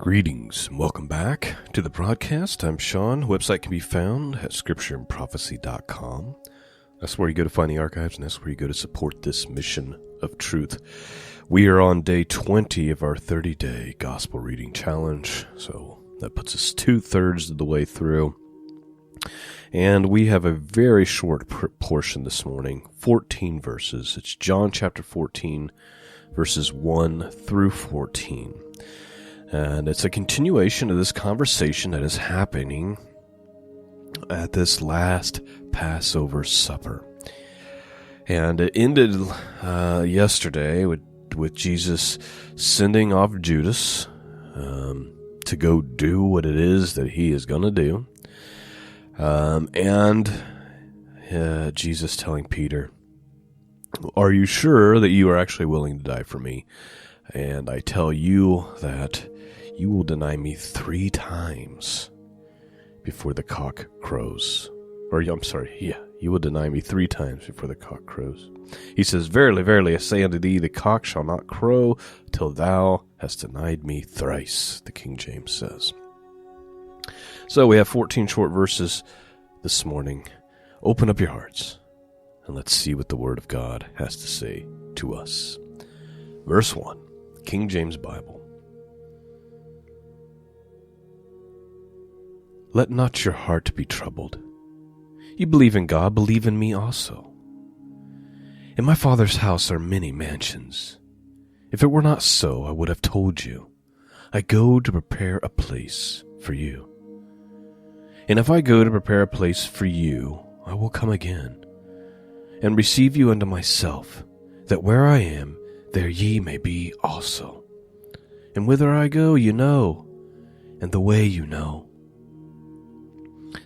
Greetings and welcome back to the broadcast. I'm Shawn. Website can be found at scriptureandprophecy.com. That's where you go to find the archives, and that's where you go to support this mission of truth. We are on day 20 of our 30-day gospel reading challenge, so that puts us 2/3 of the way through. And we have a very short portion this morning, 14 verses. It's John chapter 14, verses 1 through 14. And it's a continuation of this conversation that is happening at this last Passover supper. And it ended yesterday with Jesus sending off Judas to go do what it is that he is going to do. And Jesus telling Peter, "Are you sure that you are actually willing to die for me? And I tell you that you will deny me 3 times before the cock crows." You will deny me 3 times before the cock crows. He says, "Verily, verily, I say unto thee, the cock shall not crow till thou hast denied me thrice," the King James says. So we have 14 short verses this morning. Open up your hearts and let's see what the Word of God has to say to us. Verse 1, King James Bible. "Let not your heart be troubled. You believe in God, believe in me also. In my Father's house are many mansions. If it were not so, I would have told you. I go to prepare a place for you. And if I go to prepare a place for you, I will come again, and receive you unto myself, that where I am, there ye may be also. And whither I go, you know, and the way you know."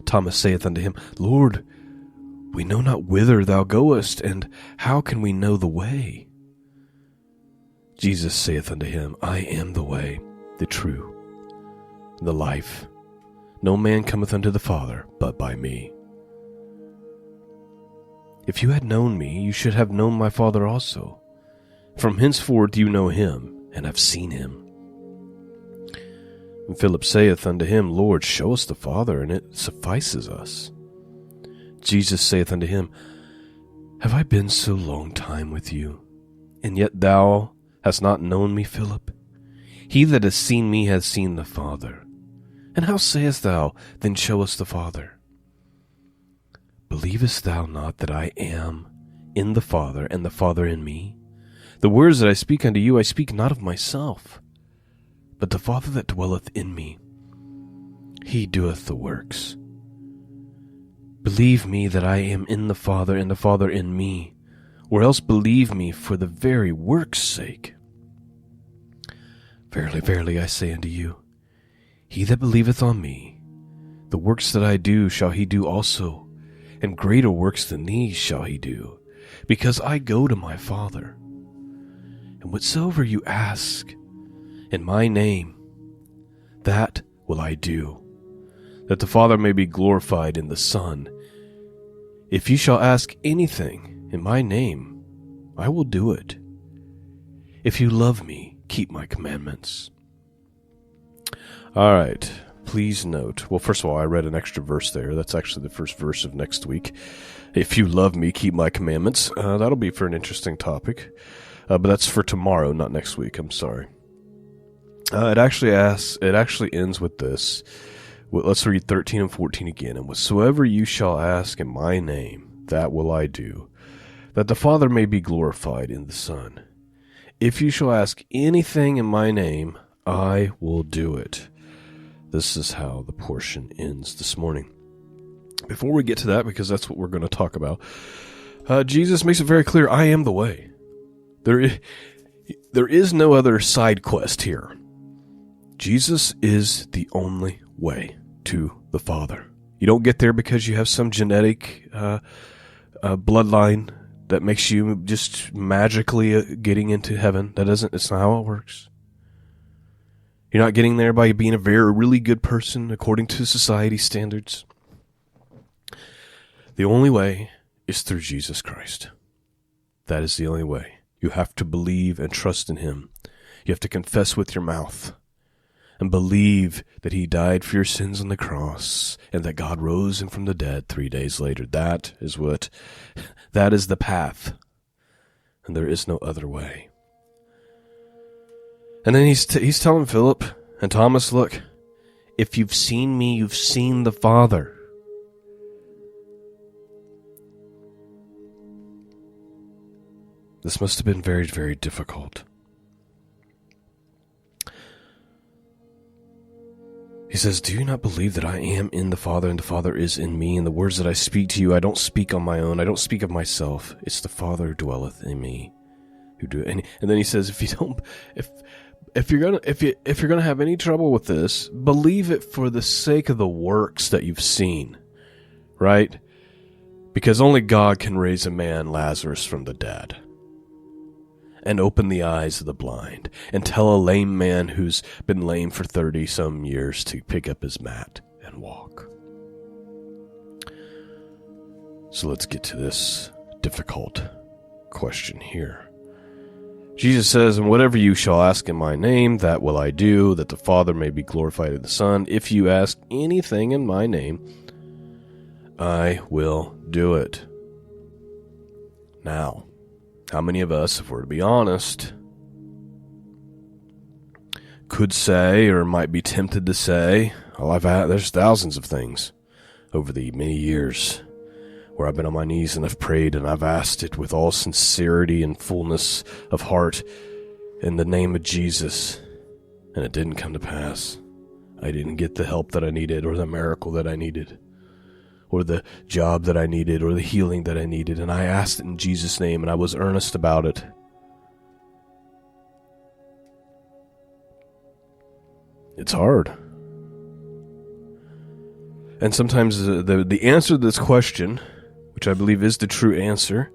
Thomas saith unto him, "Lord, we know not whither thou goest, and how can we know the way?" Jesus saith unto him, "I am the way, the truth, and the life. No man cometh unto the Father but by me. If you had known me, you should have known my Father also. From henceforth you know him, and have seen him." And Philip saith unto him, "Lord, show us the Father, and it suffices us." Jesus saith unto him, "Have I been so long time with you, and yet thou hast not known me, Philip? He that has seen me has seen the Father. And how sayest thou, then show us the Father? Believest thou not that I am in the Father, and the Father in me? The words that I speak unto you, I speak not of myself, but the Father that dwelleth in me, he doeth the works. Believe me that I am in the Father, and the Father in me, or else believe me for the very work's sake. Verily, verily, I say unto you, he that believeth on me, the works that I do shall he do also, and greater works than these shall he do, because I go to my Father. And whatsoever you ask in my name, that will I do, that the Father may be glorified in the Son. If you shall ask anything in my name, I will do it. If you love me, keep my commandments." All right, please note. Well, first of all, I read an extra verse there. That's actually the first verse of next week. If you love me, keep my commandments. That'll be for an interesting topic. But that's for tomorrow, not next week. I'm sorry. It actually ends with this. Well, let's read 13 and 14 again. "And whatsoever you shall ask in my name, that will I do, that the Father may be glorified in the Son. If you shall ask anything in my name, I will do it." This is how the portion ends this morning. Before we get to that, because that's what we're going to talk about, Jesus makes it very clear, I am the way. There is no other side quest here. Jesus is the only way to the Father. You don't get there because you have some genetic bloodline that makes you just magically getting into heaven. It's not how it works. You're not getting there by being a really good person according to society standards. The only way is through Jesus Christ. That is the only way. You have to believe and trust in him. You have to confess with your mouth and believe that he died for your sins on the cross and that God rose him from the dead 3 days later. That is the path, and there is no other way. And then he's telling Philip and Thomas, look, if you've seen me, you've seen the Father. This must have been very, very difficult. He says, do you not believe that I am in the Father and the Father is in me? And the words that I speak to you, I don't speak on my own. I don't speak of myself. It's the Father who dwelleth in me who do it. And then he says, if you're gonna have any trouble with this, believe it for the sake of the works that you've seen, right? Because only God can raise a man, Lazarus, from the dead, and open the eyes of the blind, and tell a lame man who's been lame for 30-some years to pick up his mat and walk. So let's get to this difficult question here. Jesus says, and whatever you shall ask in my name, that will I do, that the Father may be glorified in the Son. If you ask anything in my name, I will do it. Now, how many of us, if we're to be honest, could say or might be tempted to say, well, there's thousands of things over the many years where I've been on my knees and I've prayed and I've asked it with all sincerity and fullness of heart in the name of Jesus, and it didn't come to pass. I didn't get the help that I needed, or the miracle that I needed, or the job that I needed, or the healing that I needed, and I asked it in Jesus' name, and I was earnest about it. It's hard. And sometimes the answer to this question, which I believe is the true answer,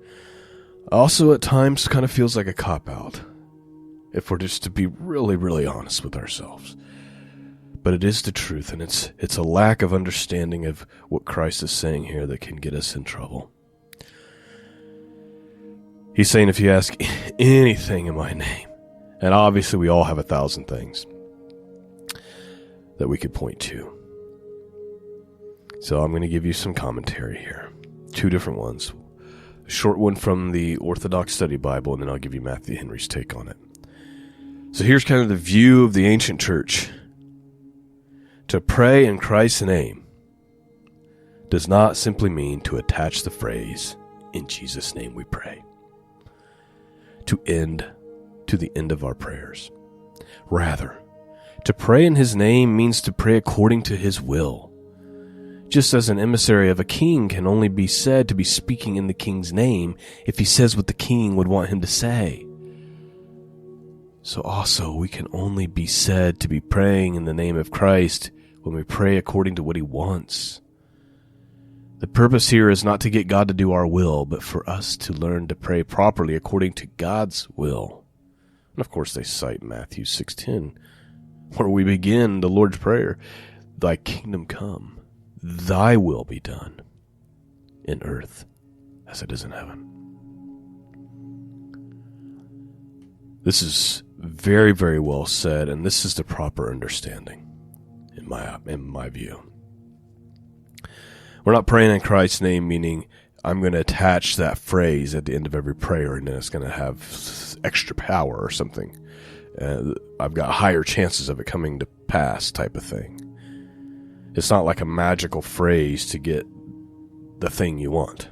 also at times kind of feels like a cop-out, if we're just to be really, really honest with ourselves. But it is the truth, and it's a lack of understanding of what Christ is saying here that can get us in trouble. He's saying if you ask anything in my name, and obviously we all have 1,000 things that we could point to. So I'm going to give you some commentary here. 2 different ones. A short one from the Orthodox Study Bible, and then I'll give you Matthew Henry's take on it. So here's kind of the view of the ancient church. To pray in Christ's name does not simply mean to attach the phrase, in Jesus' name we pray, to the end of our prayers. Rather, to pray in his name means to pray according to his will. Just as an emissary of a king can only be said to be speaking in the king's name if he says what the king would want him to say, so also we can only be said to be praying in the name of Christ when we pray according to what he wants. The purpose here is not to get God to do our will, but for us to learn to pray properly according to God's will. And of course they cite Matthew 6:10, where we begin the Lord's Prayer, thy kingdom come, thy will be done in earth as it is in heaven. This is very, very well said, and this is the proper understanding in my view. We're not praying in Christ's name, meaning I'm going to attach that phrase at the end of every prayer and then it's going to have extra power or something. I've got higher chances of it coming to pass type of thing. It's not like a magical phrase to get the thing you want.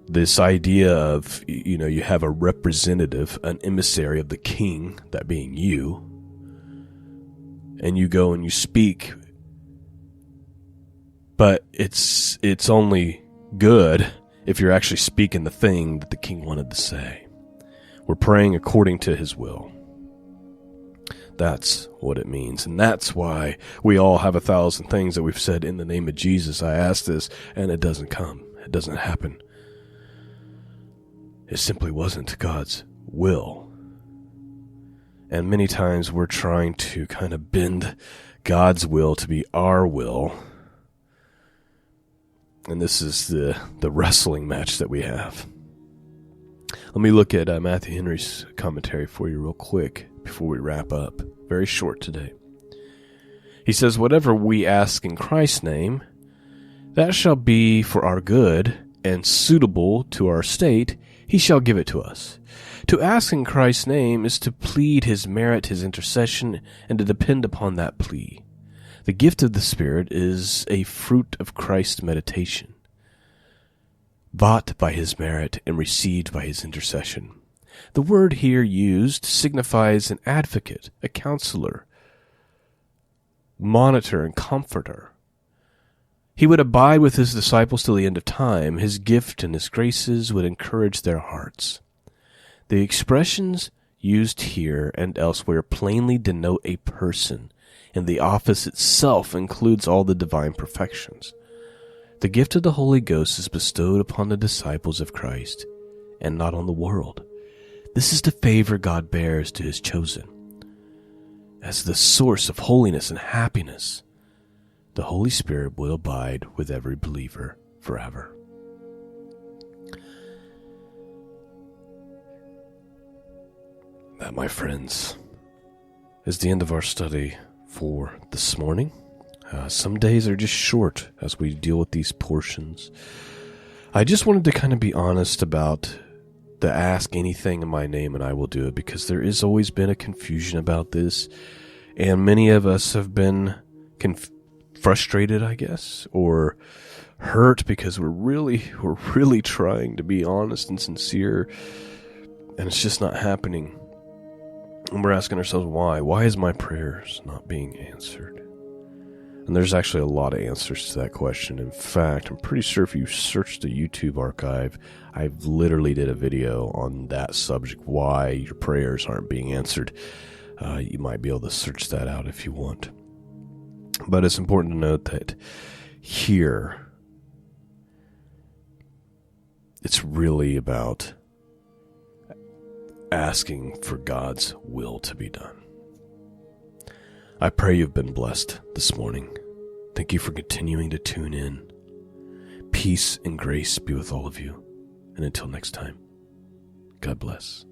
This idea of, you have a representative, an emissary of the king, that being you, and you go and you speak, but it's only good if you're actually speaking the thing that the king wanted to say. We're praying according to his will. That's what it means, and that's why we all have 1,000 things that we've said in the name of Jesus. I asked this, and it doesn't come. It doesn't happen. It simply wasn't God's will. And many times we're trying to kind of bend God's will to be our will. And this is the wrestling match that we have. Let me look at Matthew Henry's commentary for you real quick before we wrap up very short today. He says, whatever we ask in Christ's name, that shall be for our good and suitable to our state, he shall give it to us. To ask in Christ's name is to plead his merit, his intercession, and to depend upon that plea. The gift of the Spirit is a fruit of Christ's meditation, bought by his merit and received by his intercession. The word here used signifies an advocate, a counselor, monitor, and comforter. He would abide with his disciples till the end of time. His gift and his graces would encourage their hearts. The expressions used here and elsewhere plainly denote a person, and the office itself includes all the divine perfections. The gift of the Holy Ghost is bestowed upon the disciples of Christ, and not on the world. This is the favor God bears to his chosen. As the source of holiness and happiness, the Holy Spirit will abide with every believer forever. That, my friends, is the end of our study for this morning. Some days are just short as we deal with these portions. I just wanted to kind of be honest about the ask anything in my name and I will do it, because there has always been a confusion about this, and many of us have been frustrated, I guess, or hurt because we're really trying to be honest and sincere, and it's just not happening. And we're asking ourselves, why? Why is my prayers not being answered? And there's actually a lot of answers to that question. In fact, I'm pretty sure if you search the YouTube archive, I literally did a video on that subject, why your prayers aren't being answered. You might be able to search that out if you want. But it's important to note that here, it's really about asking for God's will to be done. I pray you've been blessed this morning. Thank you for continuing to tune in. Peace and grace be with all of you. And until next time, God bless.